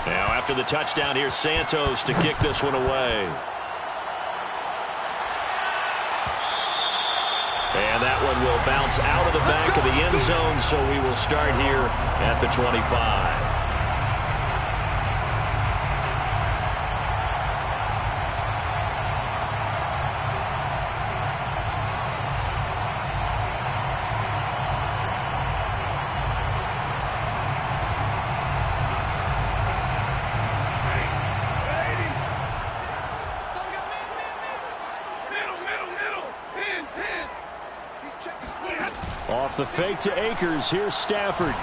Now after the touchdown, here's Santos to kick this one away. And that one will bounce out of the back of the end zone, so we will start here at the 25. Off the fake to Akers. Here's Stafford.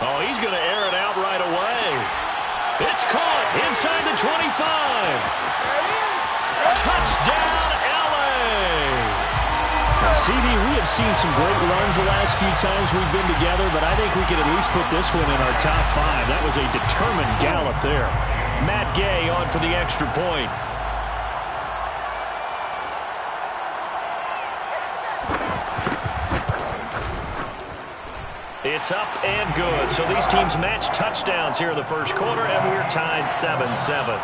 Oh, he's going to air it out right away. It's caught inside the 25. Touchdown, L.A. Now, CD, we have seen some great runs the last few times we've been together, but I think we could at least put this one in our top 5. That was a determined gallop there. Matt Gay on for the extra point. It's up and good. So these teams match touchdowns here in the first quarter, and we're tied 7-7.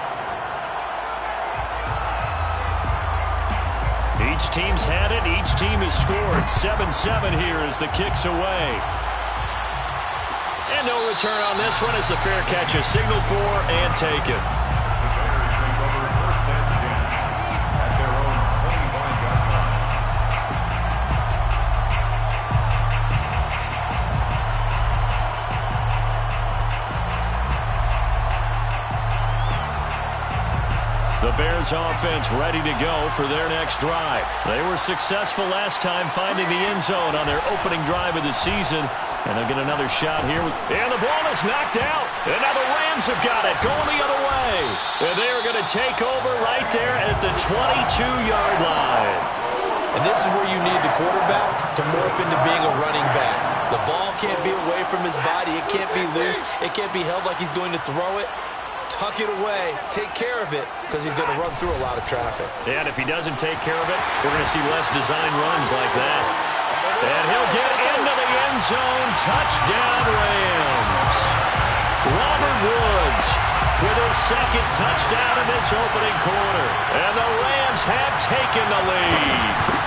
Each team's had it. Each team has scored. 7-7 here as the kick's away. And no return on this one as the fair catch is signaled for and taken. The Bears offense ready to go for their next drive. They were successful last time finding the end zone on their opening drive of the season. And they'll get another shot here. And the ball is knocked out. And now the Rams have got it going the other way. And they are going to take over right there at the 22-yard line. And this is where you need the quarterback to morph into being a running back. The ball can't be away from his body. It can't be loose. It can't be held like he's going to throw it. Tuck it away, take care of it, because he's going to run through a lot of traffic. And if he doesn't take care of it, we're going to see less design runs like that. And he'll get into the end zone. Touchdown, Rams. Robert Woods with his second touchdown in this opening quarter. And the Rams have taken the lead.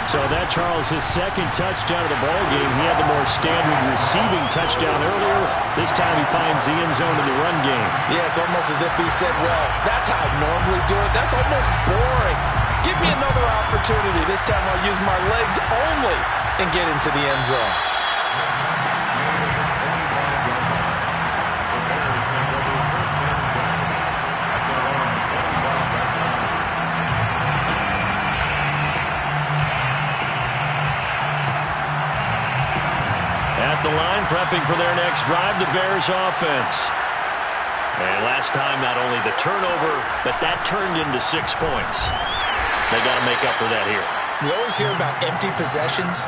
So that, Charles, his second touchdown of the ballgame. He had the more standard receiving touchdown earlier. This time he finds the end zone in the run game. Yeah, it's almost as if he said, well, that's how I normally do it. That's almost boring. Give me another opportunity. This time I'll use my legs only and get into the end zone. At the line, prepping for their next drive, the Bears offense. And last time, not only the turnover, but that turned into 6 points. They got to make up for that here. You always hear about empty possessions,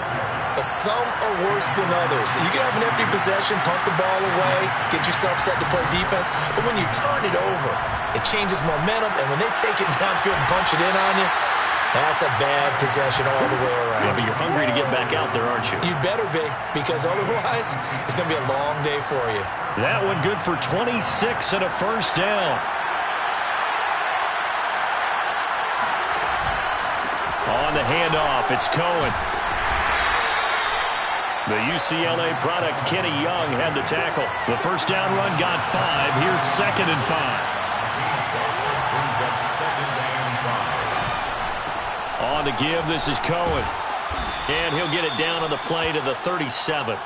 but some are worse than others. You can have an empty possession, punt the ball away, get yourself set to play defense, but when you turn it over, it changes momentum, and when they take it downfield and punch it in on you, that's a bad possession all the way around. Yeah, but you're hungry to get back out there, aren't you? You better be, because otherwise, it's going to be a long day for you. That one good for 26 and a first down. On the handoff, it's Cohen. The UCLA product, Kenny Young, had the tackle. The first down run got 5. Here's 2nd and 5. On the give, this is Cohen. And he'll get it down on the play to the 37.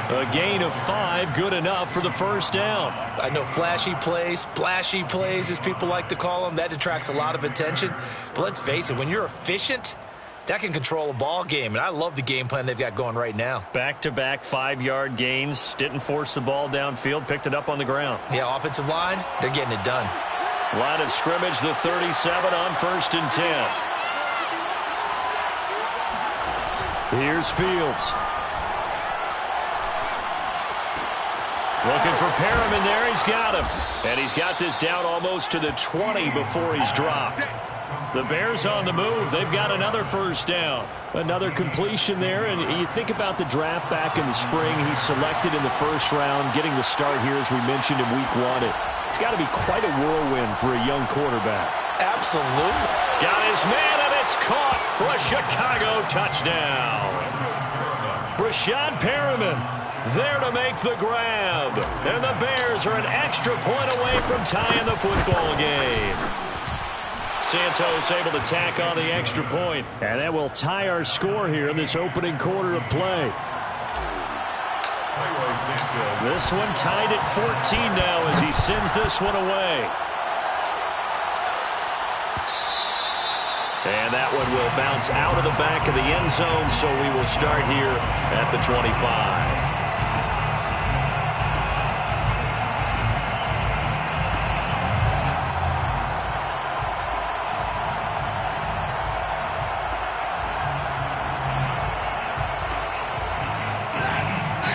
A gain of 5, good enough for the first down. I know flashy plays, splashy plays, as people like to call them, that detracts a lot of attention. But let's face it, when you're efficient, that can control a ball game. And I love the game plan they've got going right now. Back-to-back 5-yard gains. Didn't force the ball downfield. Picked it up on the ground. Yeah, offensive line, they're getting it done. Line of scrimmage, the 37 on 1st and 10. Here's Fields. Looking for Perriman there. He's got him. And he's got this down almost to the 20 before he's dropped. The Bears on the move. They've got another first down. Another completion there, and you think about the draft back in the spring. He's selected in the first round, getting the start here, as we mentioned, in week 1. It's got to be quite a whirlwind for a young quarterback. Absolutely. Got his man, and it's caught for a Chicago touchdown. Rashad Perriman there to make the grab. And the Bears are an extra point away from tying the football game. Santos able to tack on the extra point. And that will tie our score here in this opening quarter of play. This one tied at 14 now as he sends this one away. And that one will bounce out of the back of the end zone, so we will start here at the 25.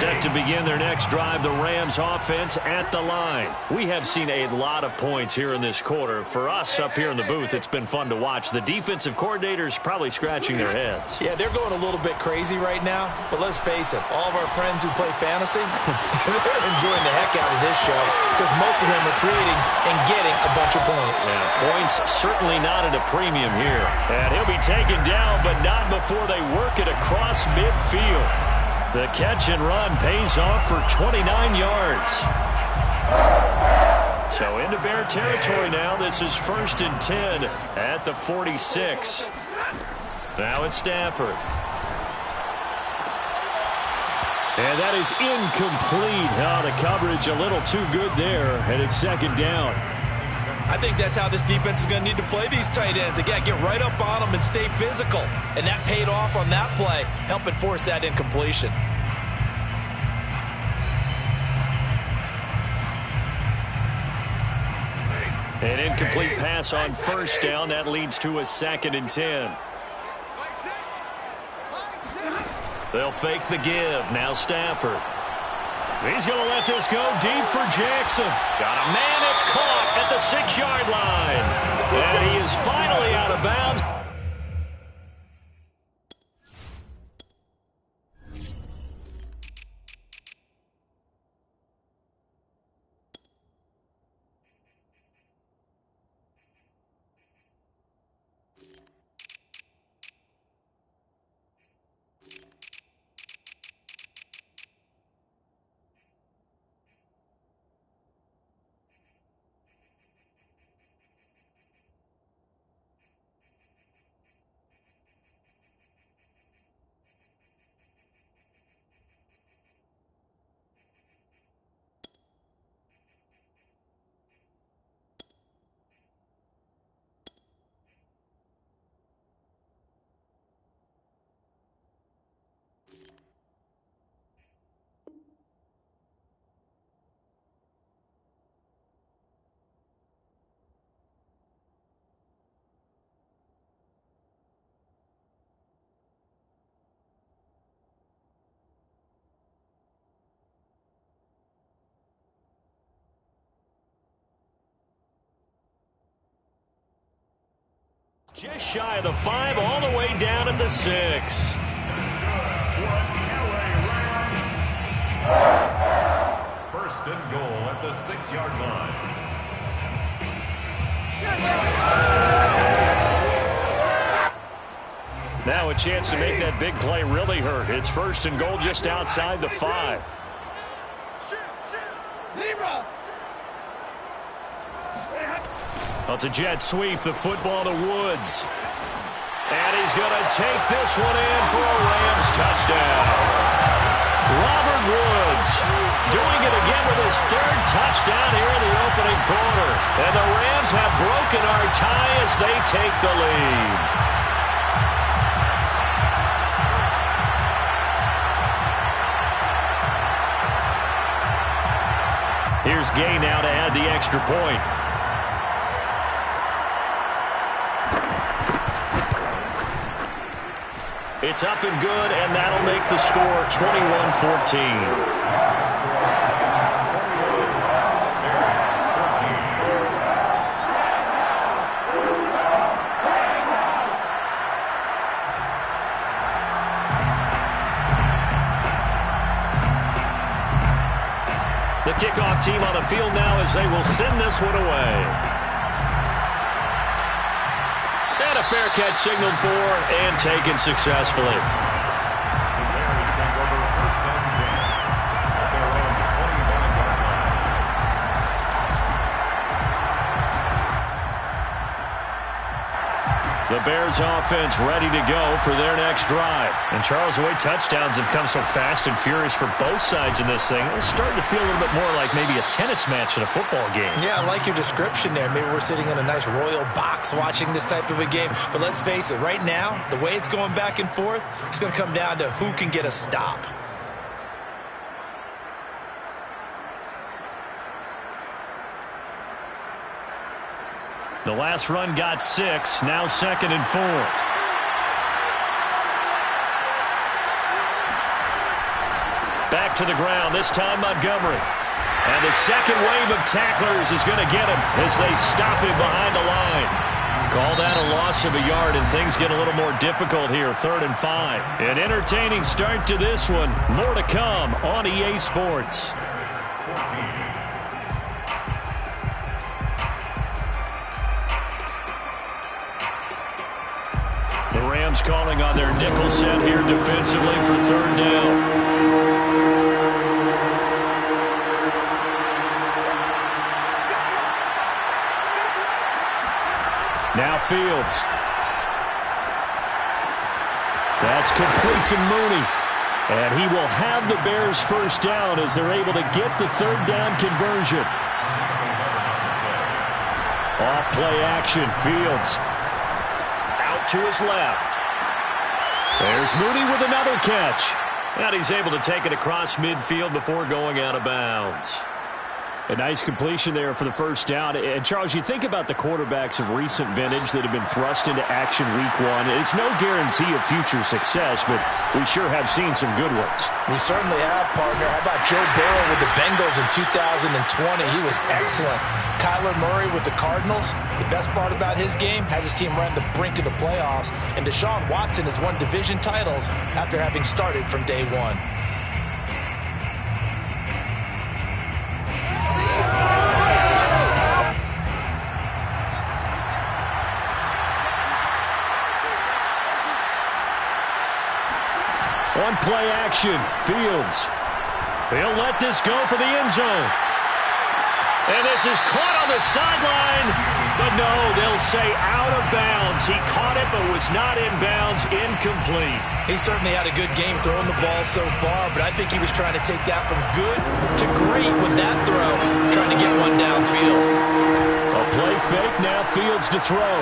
Set to begin their next drive, the Rams offense at the line. We have seen a lot of points here in this quarter. For us up here in the booth, it's been fun to watch. The defensive coordinators probably scratching their heads. Yeah, they're going a little bit crazy right now, but let's face it, all of our friends who play fantasy, they're enjoying the heck out of this show because most of them are creating and getting a bunch of points. Yeah, points certainly not at a premium here. And he'll be taken down, but not before they work it across midfield. The catch and run pays off for 29 yards. So into Bear territory now. This is 1st and 10 at the 46. Now it's Stafford. And that is incomplete. Oh, the coverage a little too good there, and it's 2nd down. I think that's how this defense is going to need to play these tight ends. They got to get right up on them and stay physical. And that paid off on that play, helping force that incompletion. An incomplete pass on 1st down. That leads to a 2nd and 10. They'll fake the give. Now Stafford. He's going to let this go deep for Jackson. Got a man. It's caught at the 6-yard line. And he is finally out of bounds. Just shy of the 5, all the way down at the 6. 1st and goal at the 6-yard line. Now a chance to make that big play really hurt. It's 1st and goal just outside the 5. Well, it's a jet sweep, the football to Woods. And he's going to take this one in for a Rams touchdown. Robert Woods doing it again with his 3rd touchdown here in the opening quarter. And the Rams have broken our tie as they take the lead. Here's Gay now to add the extra point. It's up and good, and that'll make the score 21-14. The kickoff team on the field now as they will send this one away. And a fair catch signaled for and taken successfully. The Bears take over first and 10 at their own 21-yard line. The Bears offense ready to go for their next drive. And Charles, the way touchdowns have come so fast and furious for both sides in this thing, it's starting to feel a little bit more like maybe a tennis match in a football game. Yeah, I like your description there. Maybe we're sitting in a nice royal box watching this type of a game. But let's face it, right now, the way it's going back and forth, it's going to come down to who can get a stop. The last run got 6, now 2nd and 4. Back to the ground, this time Montgomery. And the second wave of tacklers is going to get him as they stop him behind the line. Call that a loss of a yard, and things get a little more difficult here, 3rd and 5. An entertaining start to this one. More to come on EA Sports. The Rams calling on their nickel set here defensively for 3rd down. Now Fields. That's complete to Mooney. And he will have the Bears first down as they're able to get the 3rd down conversion. Off play action. Fields. To his left. There's Mooney with another catch. And he's able to take it across midfield before going out of bounds. A nice completion there for the first down. And, Charles, you think about the quarterbacks of recent vintage that have been thrust into action week 1. It's no guarantee of future success, but we sure have seen some good ones. We certainly have, partner. How about Joe Burrow with the Bengals in 2020? He was excellent. Kyler Murray with the Cardinals. The best part about his game, has his team right on the brink of the playoffs. And Deshaun Watson has won division titles after having started from day 1. On play action, Fields. He'll let this go for the end zone. And this is caught on the sideline. But no, they'll say out of bounds. He caught it but was not in bounds. Incomplete. He certainly had a good game throwing the ball so far, but I think he was trying to take that from good to great with that throw, trying to get one downfield. A play fake, now Fields to throw.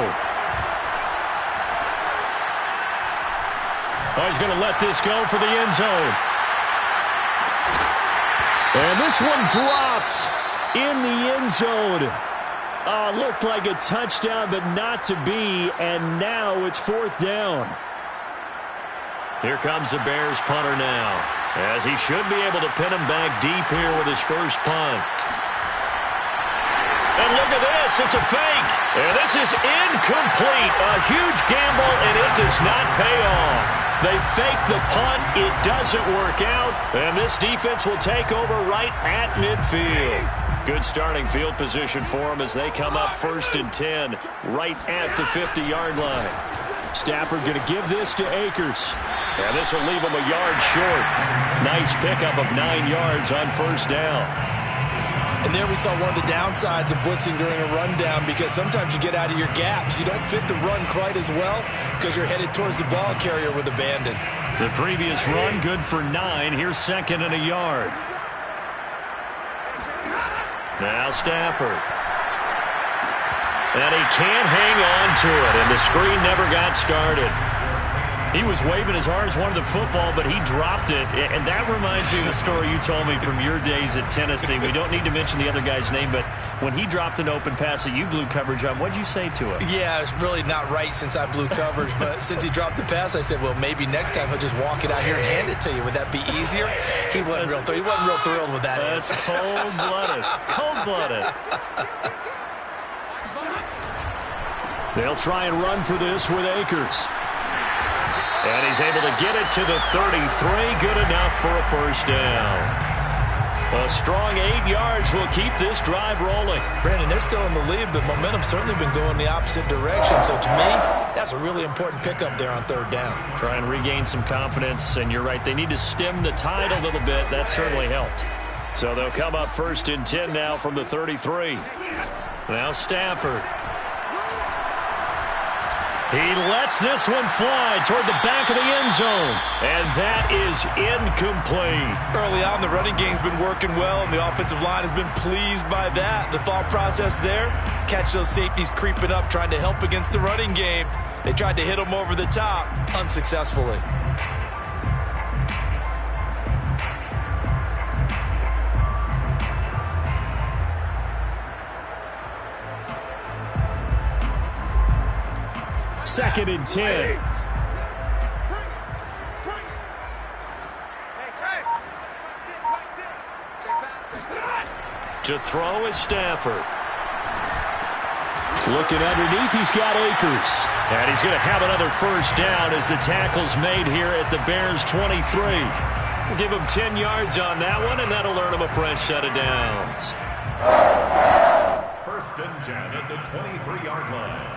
Oh, he's going to let this go for the end zone. And this one dropped in the end zone. Looked like a touchdown, but not to be. And now it's 4th down. Here comes the Bears punter now, as he should be able to pin him back deep here with his first punt. And look at this, it's a fake. And this is incomplete. A huge gamble, and it does not pay off. They fake the punt, it doesn't work out, and this defense will take over right at midfield. Good starting field position for them as they come up 1st and 10, right at the 50-yard line. Stafford going to give this to Akers. And this will leave him a yard short. Nice pickup of 9 yards on 1st down. And there we saw one of the downsides of blitzing during a rundown, because sometimes you get out of your gaps. You don't fit the run quite as well because you're headed towards the ball carrier with abandon. The previous run good for 9. Here's 2nd and a yard. Now Stafford. And he can't hang on to it, and the screen never got started. He was waving his arms, wanted the football, but he dropped it. And that reminds me of the story you told me from your days at Tennessee. We don't need to mention the other guy's name, but when he dropped an open pass that you blew coverage on, what'd you say to him? Yeah, it's really not right since I blew coverage, but since he dropped the pass, I said, well, maybe next time he'll just walk it out here and hand it to you. Would that be easier? He wasn't real thrilled with that. That's cold-blooded. Cold-blooded. They'll try and run for this with Akers. And he's able to get it to the 33. Good enough for a first down. A strong 8 yards will keep this drive rolling. Brandon, they're still in the lead, but momentum's certainly been going the opposite direction. So to me, that's a really important pickup there on third down. Try and regain some confidence, and you're right, they need to stem the tide a little bit. That certainly helped. So they'll come up 1st and 10 now from the 33. Now Stafford. He lets this one fly toward the back of the end zone. And that is incomplete. Early on, the running game's been working well, and the offensive line has been pleased by that. The thought process there, catch those safeties creeping up, trying to help against the running game. They tried to hit them over the top, unsuccessfully. Second and 10. To throw is Stafford. Looking underneath, he's got Akers. And he's going to have another first down as the tackle's made here at the Bears' 23. We'll give him 10 yards on that one, and that'll earn him a fresh set of downs. 1st and 10 at the 23-yard line.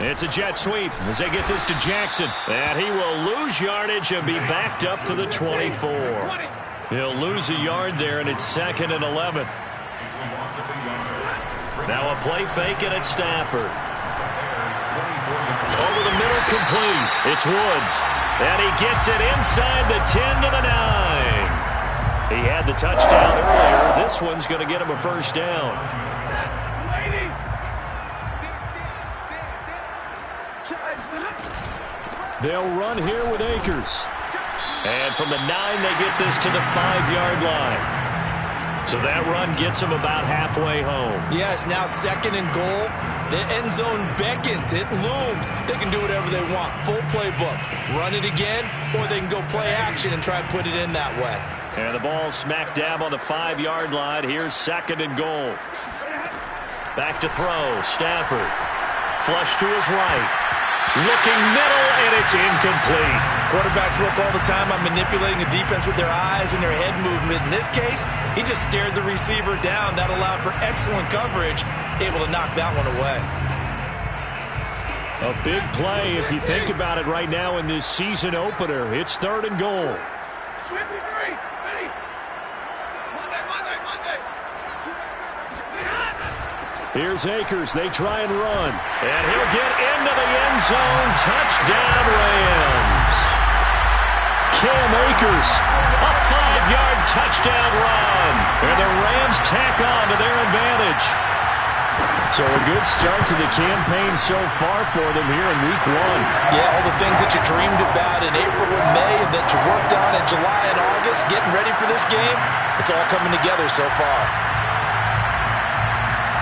It's a jet sweep as they get this to Jackson. And he will lose yardage and be backed up to the 24. He'll lose a yard there, and it's 2nd and 11. Now a play fake, and it's Stafford. Over the middle, complete. It's Woods. And he gets it inside the 10 to the 9. He had the touchdown earlier. This one's going to get him a first down. They'll run here with Akers. And from the 9, they get this to the 5-yard line. So that run gets them about halfway home. Yes, now 2nd and goal. The end zone beckons. It looms. They can do whatever they want. Full playbook. Run it again, or they can go play action and try and put it in that way. And the ball smack dab on the 5-yard line. Here's 2nd and goal. Back to throw. Stafford. Flush to his right. Looking middle, and it's incomplete. Quarterbacks work all the time on manipulating a defense with their eyes and their head movement. In this case, he just stared the receiver down. That allowed for excellent coverage, able to knock that one away. A big play if you think about it right now in this season opener. It's 3rd and goal. Here's Akers. They try and run. And he'll get into the end zone. Touchdown, Rams. Cam Akers, a 5-yard touchdown run. And the Rams tack on to their advantage. So a good start to the campaign so far for them here in Week 1. Yeah, all the things that you dreamed about in April and May and that you worked on in July and August, getting ready for this game, it's all coming together so far.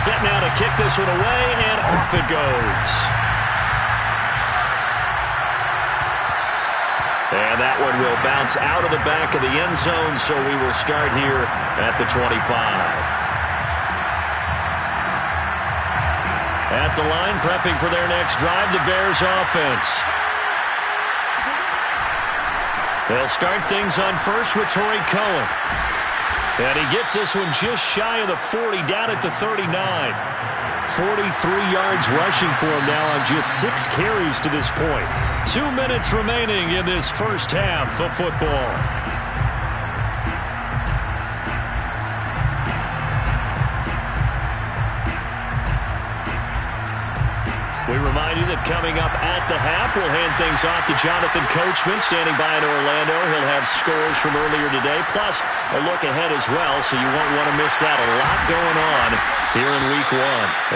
Set now to kick this one away, and off it goes. And that one will bounce out of the back of the end zone, so we will start here at the 25. At the line, prepping for their next drive, the Bears offense. They'll start things on first with Torrey Cohen. And he gets this one just shy of the 40, down at the 39. 43 yards rushing for him now on just 6 carries to this point. 2 minutes remaining in this first half of football. We remind you that coming up at the half, we'll hand things off to Jonathan Coachman, standing by in Orlando. He'll have scores from earlier today, plus a look ahead as well, so you won't want to miss that. A lot going on here in Week 1.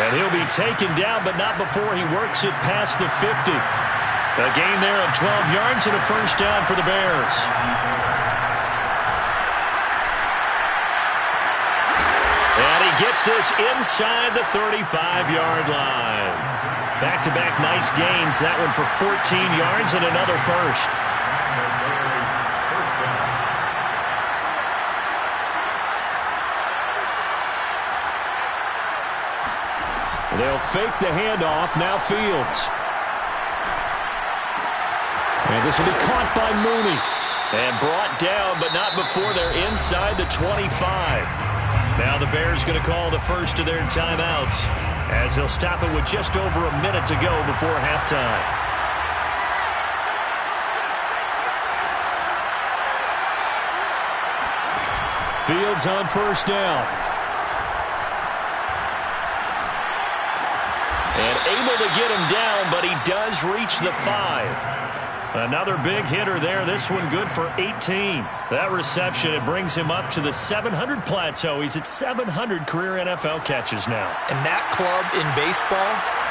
And he'll be taken down, but not before he works it past the 50. A gain there of 12 yards and a first down for the Bears. And he gets this inside the 35-yard line. Back-to-back nice gains. That one for 14 yards and another first. They'll fake the handoff. Now Fields. And this will be caught by Mooney. And brought down, but not before they're inside the 25. Now the Bears going to call the first of their timeouts, as they'll stop it with just over a minute to go before halftime. Fields on first down. And able to get him down, but he does reach the 5. Another big hitter there. This one good for 18. That reception, it brings him up to the 700 plateau. He's at 700 career NFL catches now. And that club in baseball,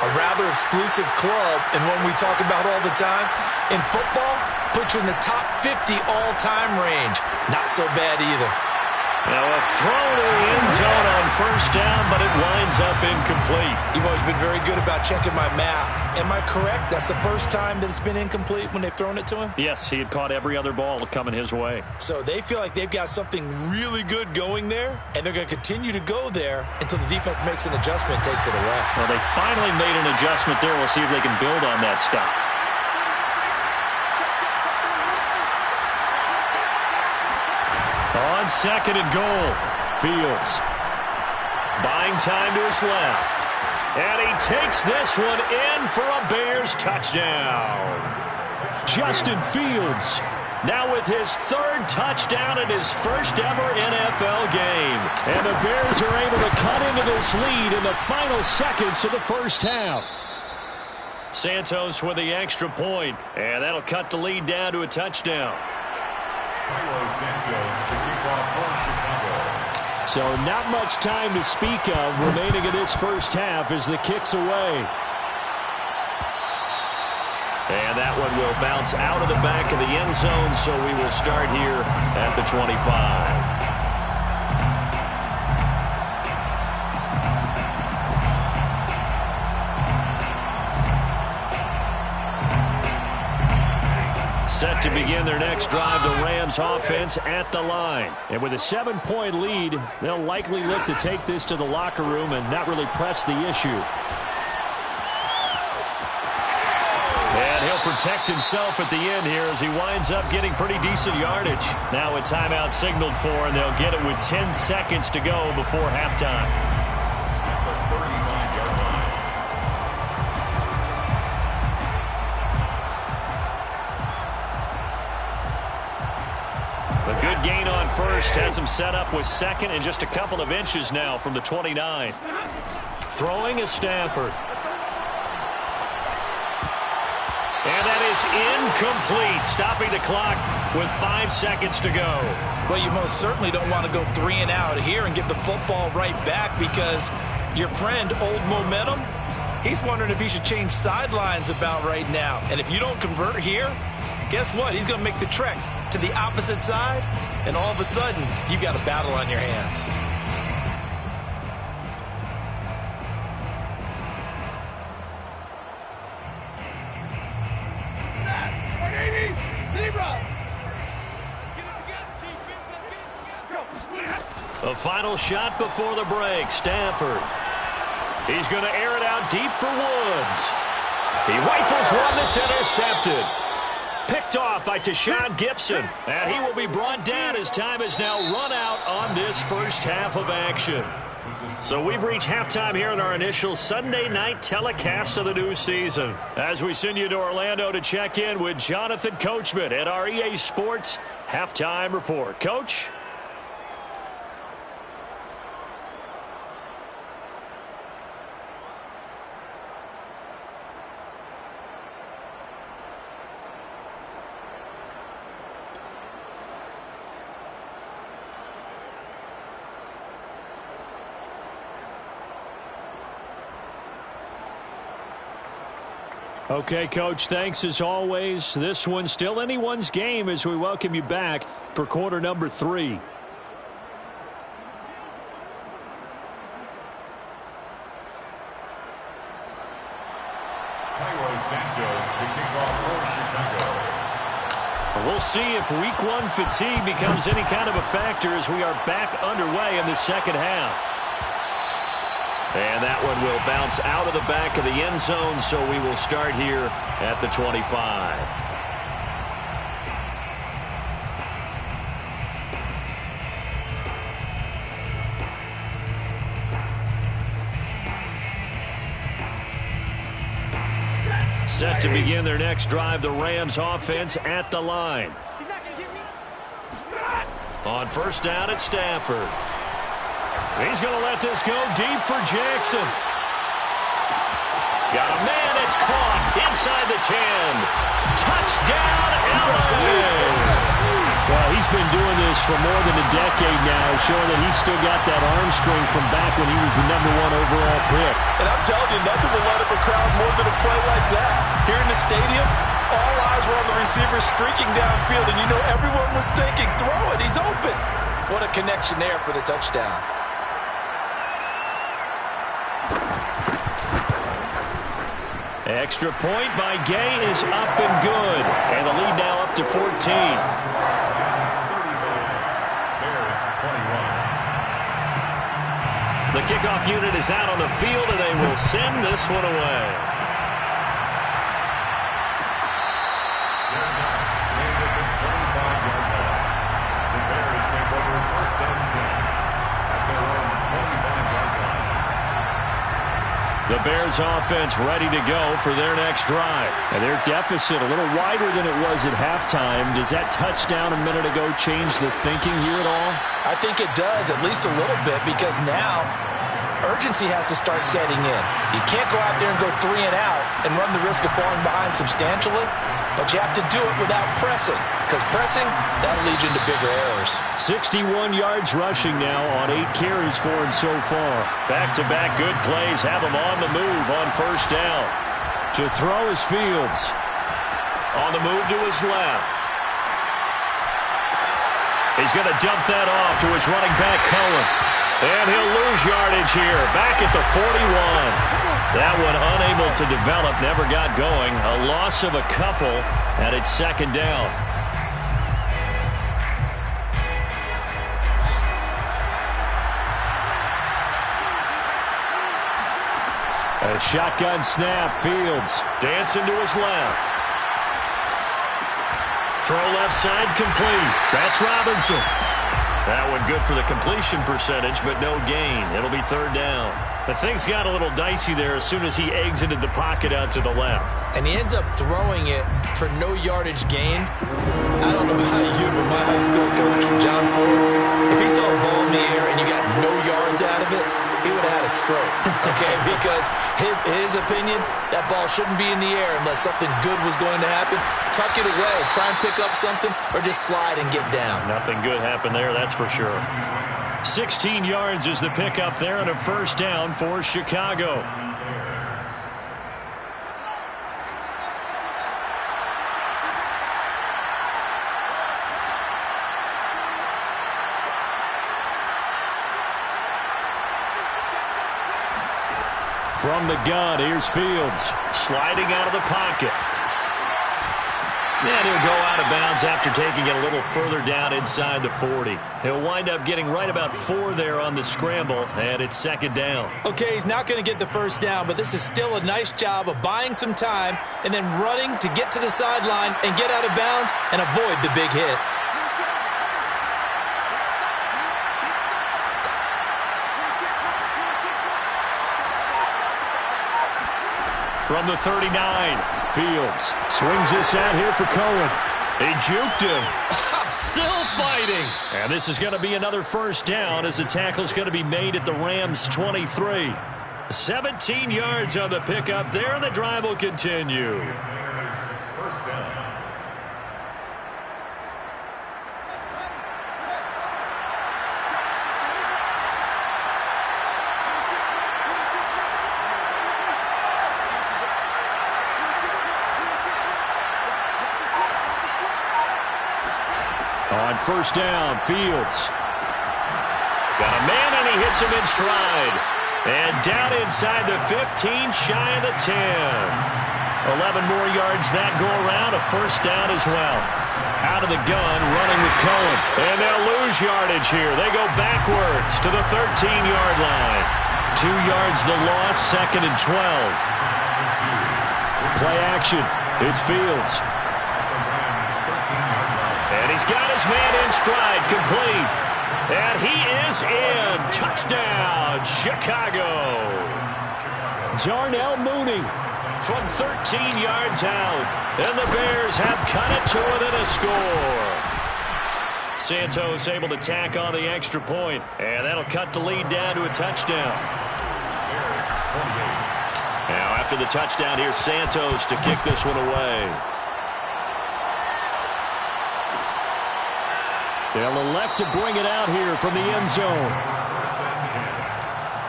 a rather exclusive club, and one we talk about all the time. In football, put you in the top 50 all-time range. Not so bad either. Now a throw to the end zone on first down, but it winds up incomplete. You've always been very good about checking my math. Am I correct? That's the first time that it's been incomplete when they've thrown it to him? Yes, he had caught every other ball coming his way. So they feel like they've got something really good going there, and they're going to continue to go there until the defense makes an adjustment and takes it away. Well, they finally made an adjustment there. We'll see if they can build on that stop. On second and goal, Fields buying time to his left. And he takes this one in for a Bears touchdown. Justin Fields now with his third touchdown in his first ever NFL game. And the Bears are able to cut into this lead in the final seconds of the first half. Santos with the extra point, and that'll cut the lead down to a touchdown. Santos to kick off for Chicago. So not much time to speak of remaining in this first half as the kick's away. And that one will bounce out of the back of the end zone, so we will start here at the 25. Set to begin their next drive, the Rams offense at the line. And with a 7-point lead, they'll likely look to take this to the locker room and not really press the issue. And he'll protect himself at the end here as he winds up getting pretty decent yardage. Now a timeout signaled for, and they'll get it with 10 seconds to go before halftime. A good gain on first has him set up with second and just a couple of inches now from the 29. Throwing is Stafford. And that is incomplete, stopping the clock with 5 seconds to go. Well, you most certainly don't want to go 3 and out here and give the football right back, because your friend, Old Momentum, he's wondering if he should change sidelines about right now. And if you don't convert here, guess what? He's going to make the trek to the opposite side, and all of a sudden, you've got a battle on your hands. A final shot before the break. Stafford. He's going to air it out deep for Woods. He rifles one that's intercepted. Picked off by Tashawn Gibson. And he will be brought down as time has now run out on this first half of action. So we've reached halftime here in our initial Sunday night telecast of the new season. As we send you to Orlando to check in with Jonathan Coachman at our EA Sports Halftime Report. Coach? Okay, Coach, thanks as always. This one's still anyone's game as we welcome you back for quarter number 3. Santos to kick off for Chicago. We'll see if week 1 fatigue becomes any kind of a factor as we are back underway in the second half. And that one will bounce out of the back of the end zone, so we will start here at the 25. Set to begin their next drive, the Rams offense at the line. On first down at Stafford. He's going to let this go deep for Jackson. Got a man, it's caught inside the 10. Touchdown, LA! Well, he's been doing this for more than a decade now, showing that he's still got that arm strength from back when he was the #1 overall pick. And I'm telling you, nothing will let up a crowd more than a play like that. Here in the stadium, all eyes were on the receiver streaking downfield, and you know everyone was thinking, throw it, he's open. What a connection there for the touchdown. Extra point by Gay is up and good. And the lead now up to 14. Bears 21. The kickoff unit is out on the field, and they will send this one away. They're not. They get the 25-yard line. The Bears take over first and 10 at their own 25-yard line. The Bears offense ready to go for their next drive. And their deficit a little wider than it was at halftime. Does that touchdown a minute ago change the thinking here at all? I think it does, at least a little bit, because now urgency has to start setting in. You can't go out there and go 3 and out and run the risk of falling behind substantially, but you have to do it without pressing, because pressing, that'll lead you into bigger errors. 61 yards rushing now on 8 carries for him so far. Back-to-back good plays have him on the move on first down. To throw is Fields. On the move to his left. He's going to dump that off to his running back, Cohen. And he'll lose yardage here, back at the 41. That one unable to develop, never got going. A loss of a couple, and it's second down. A shotgun snap, Fields. Dancing to his left. Throw left side complete. That's Robinson. That one good for the completion percentage, but no gain. It'll be third down. But things got a little dicey there as soon as he exited the pocket out to the left. And he ends up throwing it for no yardage gain. I don't know about you, but my high school coach, John Ford, if he saw a ball in the air and you got no yards out of it, he would have had a stroke, okay? Because his opinion, that ball shouldn't be in the air unless something good was going to happen. Tuck it away, try and pick up something, or just slide and get down. Nothing good happened there, that's for sure. 16 yards is the pickup there, and a first down for Chicago. From the gun, here's Fields. Sliding out of the pocket. And he'll go out of bounds after taking it a little further down inside the 40. He'll wind up getting right about 4 there on the scramble, and it's second down. Okay, he's not going to get the first down, but this is still a nice job of buying some time and then running to get to the sideline and get out of bounds and avoid the big hit. From the 39, Fields swings this out here for Cohen. he juked him. Still fighting. And this is going to be another first down as the tackle's going to be made at the Rams' 23. 17 yards on the pickup there, and the drive will continue. First down. On first down, Fields. Got a man, and he hits him in stride. And down inside the 15, shy of the 10. 11 more yards that go around, a first down as well. Out of the gun, running with Cohen. And they'll lose yardage here. They go backwards to the 13-yard line. 2 yards the loss, second and 12. Play action. It's Fields. And he's got his man in stride, complete. And he is in. Touchdown, Chicago. Darnell Mooney from 13 yards out. And the Bears have cut it to within a score. Santos able to tack on the extra point, and that'll cut the lead down to a touchdown. Now after the touchdown, here's Santos to kick this one away. They'll elect to bring it out here from the end zone. First and 10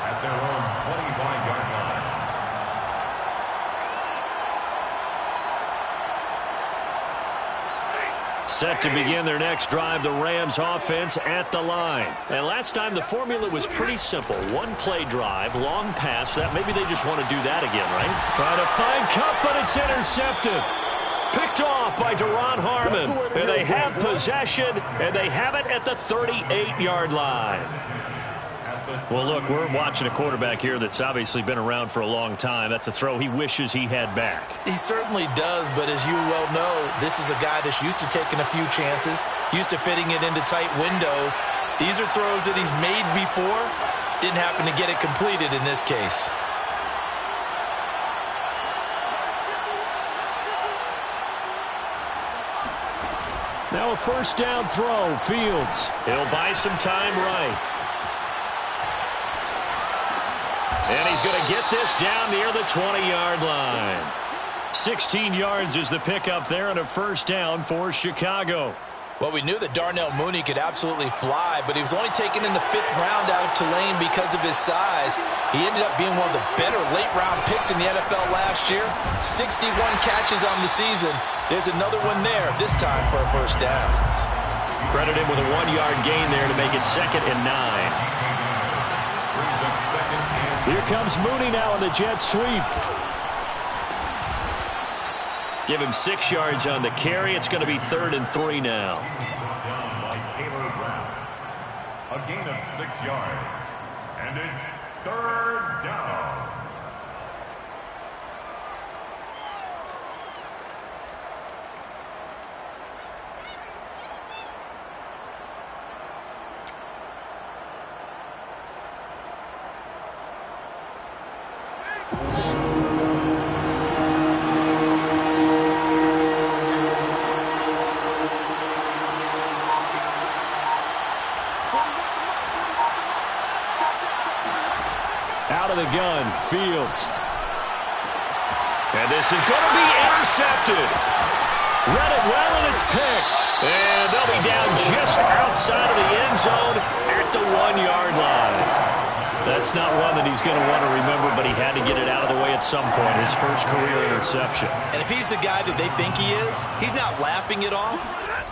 at their own 25-yard line. Set to begin their next drive, the Rams offense at the line. And last time the formula was pretty simple. One play drive, long pass. That maybe they just want to do that again, right? Trying to find Cup, but it's intercepted. Picked off by Deron Harmon. And they have possession, and they have it at the 38-yard line. Well, look, we're watching a quarterback here that's obviously been around for a long time. That's a throw he wishes he had back. He certainly does, but as you well know, this is a guy that's used to taking a few chances, used to fitting it into tight windows. These are throws that he's made before. Didn't happen to get it completed in this case. Now a first down throw, Fields. He'll buy some time right. And he's going to get this down near the 20-yard line. 16 yards is the pickup there and a first down for Chicago. Well, we knew that Darnell Mooney could absolutely fly, but he was only taken in the 5th round out of Tulane because of his size. He ended up being one of the better late-round picks in the NFL last year. 61 catches on the season. There's another one there, this time for a first down. Credit him with a 1-yard gain there to make it 2nd and 9. Here comes Mooney now on the jet sweep. Give him 6 yards on the carry. It's going to be 3rd and 3 now. Down by Taylor Brown. A gain of 6 yards. And it's 3rd down. Out of the gun, Fields. And this is going to be intercepted. Read it well, and it's picked. And they'll be down just outside of the end zone at the 1-yard line. That's not one that he's going to want to remember, but he had to get it out of the way at some point, his first career interception. And if he's the guy that they think he is, he's not laughing it off,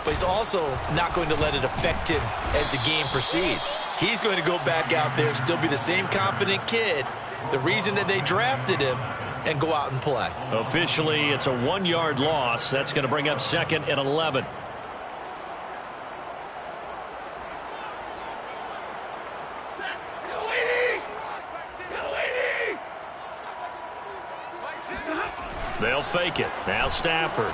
but he's also not going to let it affect him as the game proceeds. He's going to go back out there, still be the same confident kid, the reason that they drafted him, and go out and play. Officially, it's a 1-yard loss. That's going to bring up 2nd and 11. They'll fake it. Now Stafford.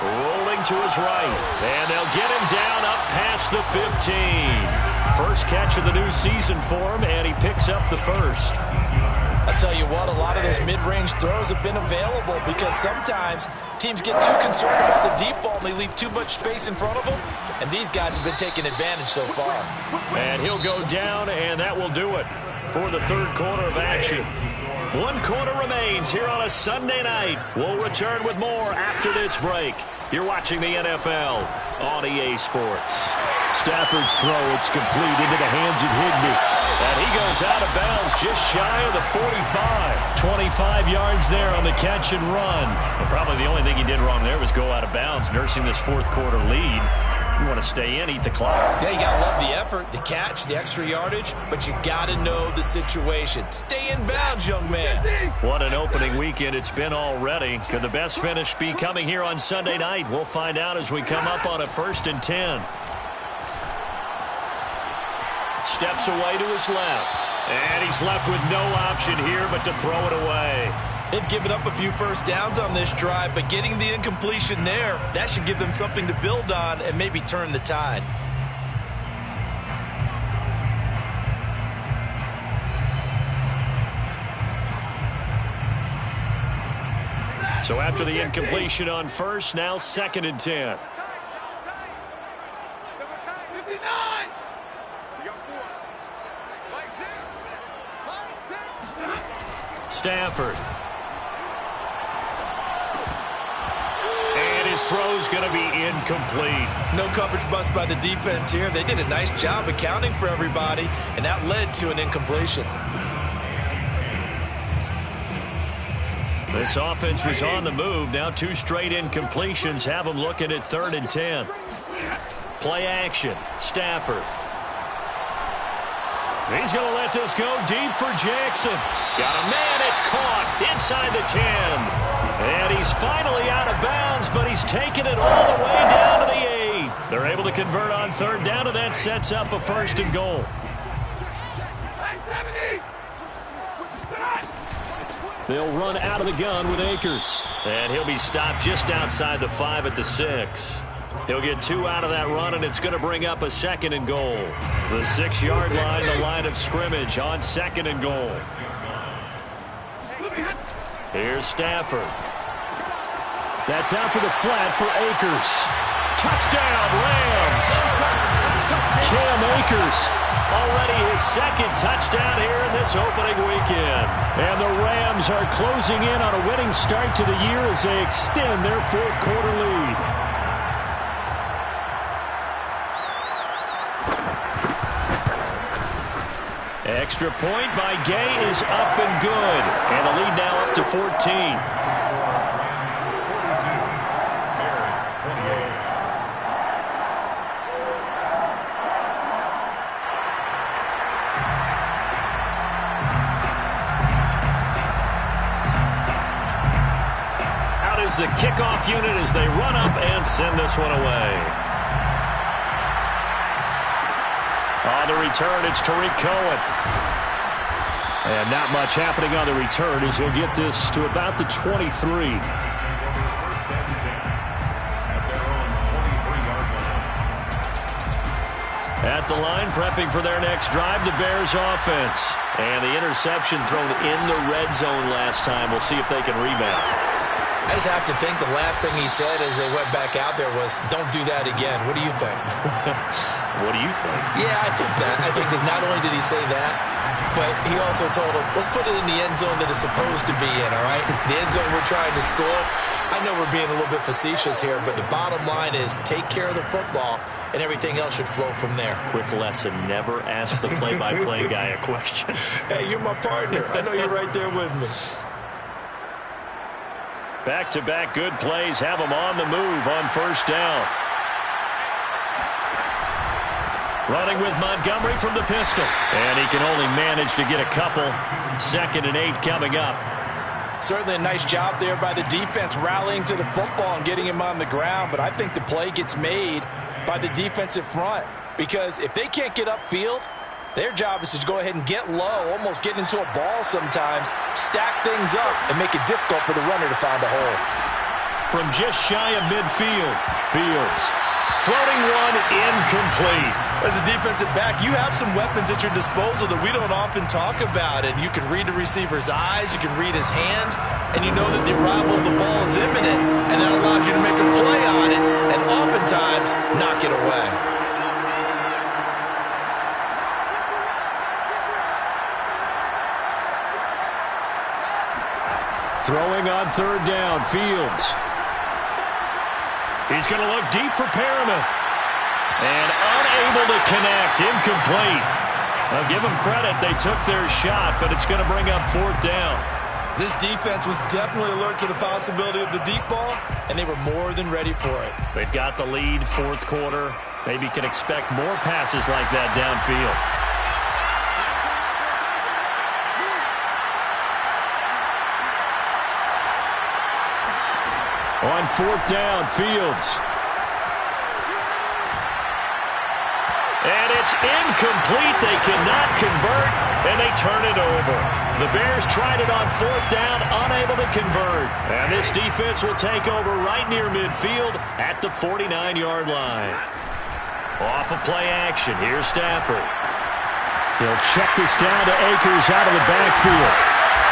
Rolling to his right. And they'll get him down up past the 15. First catch of the new season for him, and he picks up the first. I'll tell you what, a lot of those mid-range throws have been available because sometimes teams get too concerned about the deep ball and they leave too much space in front of them, and these guys have been taking advantage so far. And he'll go down, and that will do it for the third quarter of action. 1 quarter remains here on a Sunday night. We'll return with more after this break. You're watching the NFL on EA Sports. Stafford's throw, it's complete into the hands of Higbee. And he goes out of bounds just shy of the 45. 25 yards there on the catch and run. And probably the only thing he did wrong there was go out of bounds, nursing this fourth quarter lead. You want to stay in, eat the clock. Yeah, you got to love the effort, the catch, the extra yardage, but you got to know the situation. Stay in bounds, young man. What an opening weekend it's been already. Could the best finish be coming here on Sunday night? We'll find out as we come up on a 1st and 10. Steps away to his left. And he's left with no option here but to throw it away. They've given up a few first downs on this drive, but getting the incompletion there, that should give them something to build on and maybe turn the tide. So after the incompletion on first, now 2nd and 10. Stafford. And his throw's going to be incomplete. No coverage bust by the defense here. They did a nice job accounting for everybody, and that led to an incompletion. This offense was on the move. Now 2 straight incompletions have them looking at 3rd and 10. Play action. Stafford. He's going to let this go deep for Jackson. Got a man. It's caught inside the 10. And he's finally out of bounds, but he's taken it all the way down to the 8. They're able to convert on 3rd down, and that sets up a 1st and goal. They'll run out of the gun with Akers. And he'll be stopped just outside the 5 at the 6. He'll get 2 out of that run, and it's going to bring up a 2nd and goal. The 6-yard line, the line of scrimmage on 2nd and goal. Here's Stafford. That's out to the flat for Akers. Touchdown, Rams! Cam Akers, already his 2nd touchdown here in this opening weekend. And the Rams are closing in on a winning start to the year as they extend their 4th quarter lead. Extra point by Gay is up and good. And the lead now up to 14. Out is the kickoff unit as they run up and send this one away. On the return, it's Tariq Cohen. And not much happening on the return as he'll get this to about the 23. At the line, prepping for their next drive, the Bears offense. And the interception thrown in the red zone last time. We'll see if they can rebound. I just have to think the last thing he said as they went back out there was, don't do that again. What do you think? What do you think? Yeah, I think that. I think that not only did he say that, but he also told him, let's put it in the end zone that it's supposed to be in, all right? The end zone we're trying to score. I know we're being a little bit facetious here, but the bottom line is take care of the football, and everything else should flow from there. Quick lesson, never ask the play-by-play guy a question. Hey, you're my partner. I know you're right there with me. Back-to-back good plays have them on the move on 1st down. Running with Montgomery from the pistol. And he can only manage to get a couple. 2nd and 8 coming up. Certainly a nice job there by the defense rallying to the football and getting him on the ground. But I think the play gets made by the defensive front. Because if they can't get upfield, their job is to go ahead and get low, almost get into a ball sometimes, stack things up, and make it difficult for the runner to find a hole. From just shy of midfield, Fields. Floating one, incomplete. As a defensive back, you have some weapons at your disposal that we don't often talk about. And you can read the receiver's eyes, you can read his hands, and you know that the arrival of the ball is imminent, and that allows you to make a play on it, and oftentimes knock it away. Throwing on 3rd down, Fields. He's going to look deep for Perriman. And unable to connect, incomplete. I'll give them credit, they took their shot, but it's going to bring up 4th down. This defense was definitely alert to the possibility of the deep ball, and they were more than ready for it. They've got the lead, 4th quarter. Maybe can expect more passes like that downfield. On 4th down, Fields. And it's incomplete. They cannot convert, and they turn it over. The Bears tried it on 4th down, unable to convert. And this defense will take over right near midfield at the 49-yard line. Off of play action, here's Stafford. He'll check this down to Akers out of the backfield.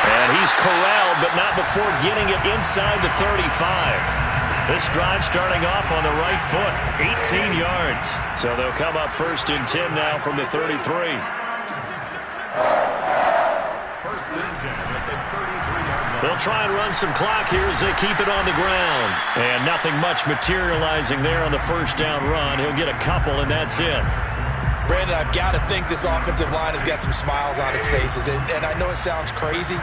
And he's corralled, but not before getting it inside the 35. This drive starting off on the right foot, 18 yards. So they'll come up 1st and 10 now from the 33. 1st and 10 at the 33-yard line. They'll try and run some clock here as they keep it on the ground. And nothing much materializing there on the 1st down run. He'll get a couple, and that's it. Brandon, I've got to think this offensive line has got some smiles on its faces. And I know it sounds crazy,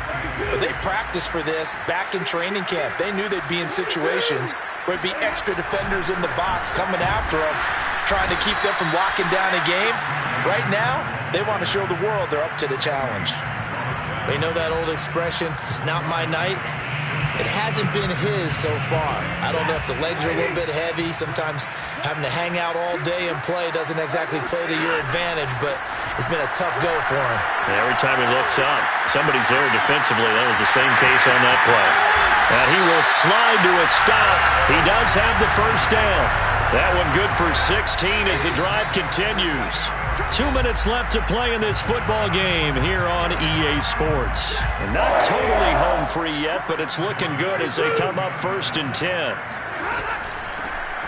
but they practiced for this back in training camp. They knew they'd be in situations where it'd be extra defenders in the box coming after them, trying to keep them from locking down a game. Right now, they want to show the world they're up to the challenge. They know that old expression, it's not my night. It hasn't been his so far. I don't know if the legs are a little bit heavy. Sometimes having to hang out all day and play doesn't exactly play to your advantage, but it's been a tough go for him. Every time he looks up, somebody's there defensively. That was the same case on that play. And he will slide to a stop. He does have the 1st down. That one good for 16 as the drive continues. 2 minutes left to play in this football game here on EA Sports. And not totally home free yet, but it's looking good as they come up 1st and 10.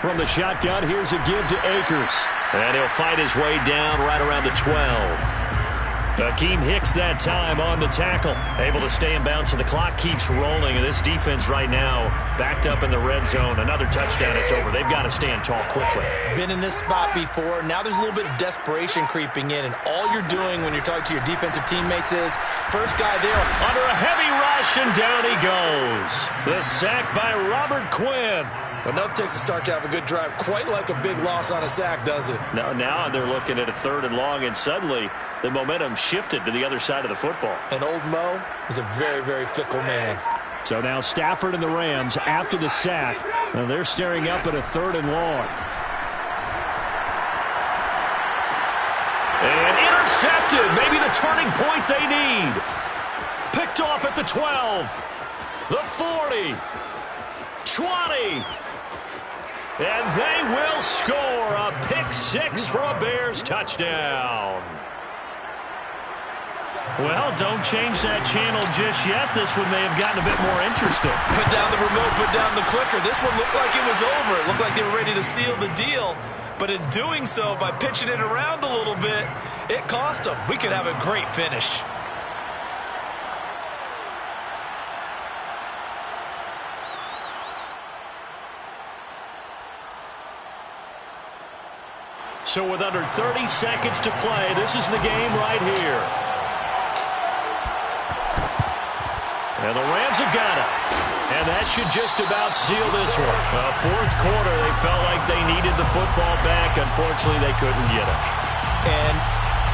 From the shotgun, here's a give to Akers. And he'll fight his way down right around the 12. Akeem Hicks that time on the tackle. Able to stay in bounds, so the clock keeps rolling. And this defense right now backed up in the red zone. Another touchdown, it's over. They've got to stand tall quickly. Been in this spot before. Now there's a little bit of desperation creeping in. And all you're doing when you're talking to your defensive teammates is, first guy there. Under a heavy rush, and down he goes. The sack by Robert Quinn. Enough takes to start to have a good drive. Quite like a big loss on a sack, does it? Now they're looking at a 3rd and long, and suddenly the momentum shifted to the other side of the football. And old Mo is a very, very fickle man. So now Stafford and the Rams after the sack. Now they're staring up at a 3rd and long. And intercepted. Maybe the turning point they need. Picked off at the 12. The 40. 20. And they will score a pick 6 for a Bears touchdown. Well, don't change that channel just yet. This one may have gotten a bit more interesting. Put down the remote, put down the clicker. This one looked like it was over. It looked like they were ready to seal the deal. But in doing so, by pitching it around a little bit, it cost them. We could have a great finish. So with under 30 seconds to play, this is the game right here. And the Rams have got it. And that should just about seal this one. 4th quarter, they felt like they needed the football back. Unfortunately, they couldn't get it. And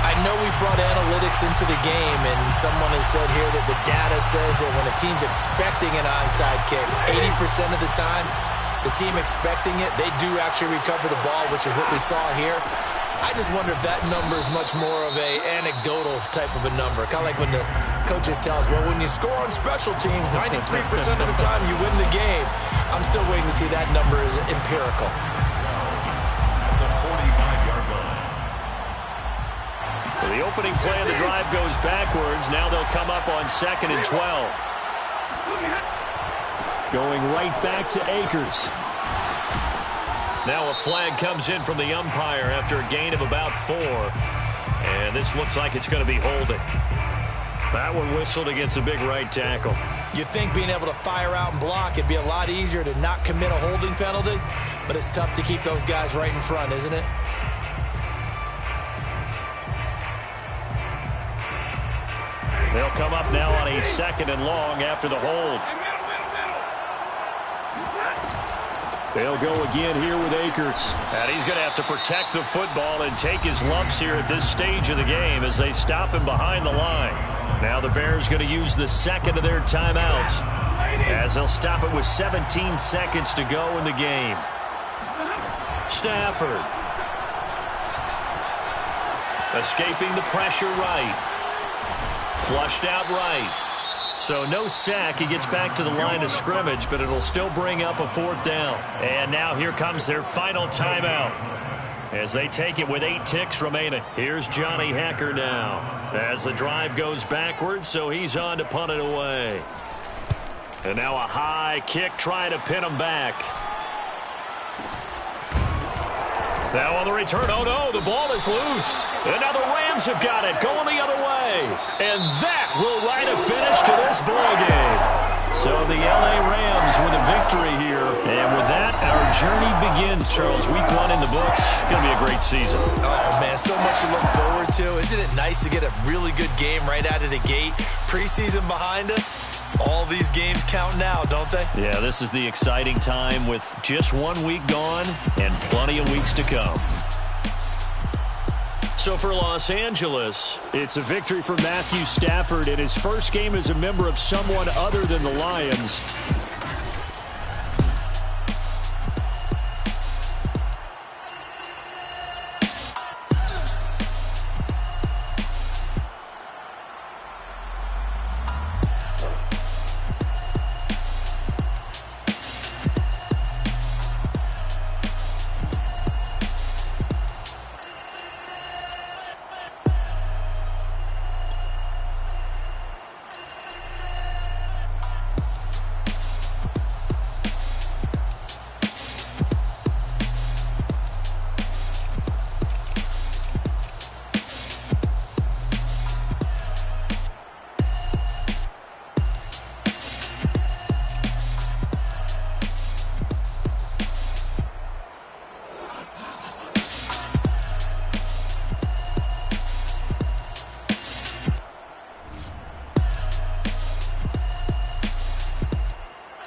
I know we brought analytics into the game, and someone has said here that the data says that when a team's expecting an onside kick, 80% of the time, the team expecting it, they do actually recover the ball, which is what we saw here. I just wonder if that number is much more of a anecdotal type of a number. Kind of like when the coaches tell us, well, when you score on special teams, 93% of the time you win the game. I'm still waiting to see that number is empirical. The 45-yard line. So the opening play of the drive goes backwards. Now they'll come up on 2nd and 12. Going right back to Akers. Now a flag comes in from the umpire after a gain of about 4. And this looks like it's going to be holding. That one whistled against a big right tackle. You'd think being able to fire out and block, it'd be a lot easier to not commit a holding penalty. But it's tough to keep those guys right in front, isn't it? They'll come up now on a 2nd and long after the hold. They'll go again here with Akers. And he's going to have to protect the football and take his lumps here at this stage of the game as they stop him behind the line. Now the Bears going to use the 2nd of their timeouts as they'll stop it with 17 seconds to go in the game. Stafford. Escaping the pressure right. Flushed out right. So no sack. He gets back to the line of scrimmage, but it'll still bring up a 4th down. And now here comes their final timeout as they take it with 8 ticks remaining. Here's Johnny Hacker now as the drive goes backwards, so he's on to punt it away. And now a high kick trying to pin him back. Now on the return, oh no, the ball is loose. And now the Rams have got it, going the other way. And that will write a finish to this ball game. So the L.A. Rams with a victory here. And with that, our journey begins, Charles. Week 1 in the books. Going to be a great season. Oh, man, so much to look forward to. Isn't it nice to get a really good game right out of the gate? Preseason behind us. All these games count now, don't they? Yeah, this is the exciting time with just 1 week gone and plenty of weeks to come. So for Los Angeles, it's a victory for Matthew Stafford in his first game as a member of someone other than the Lions.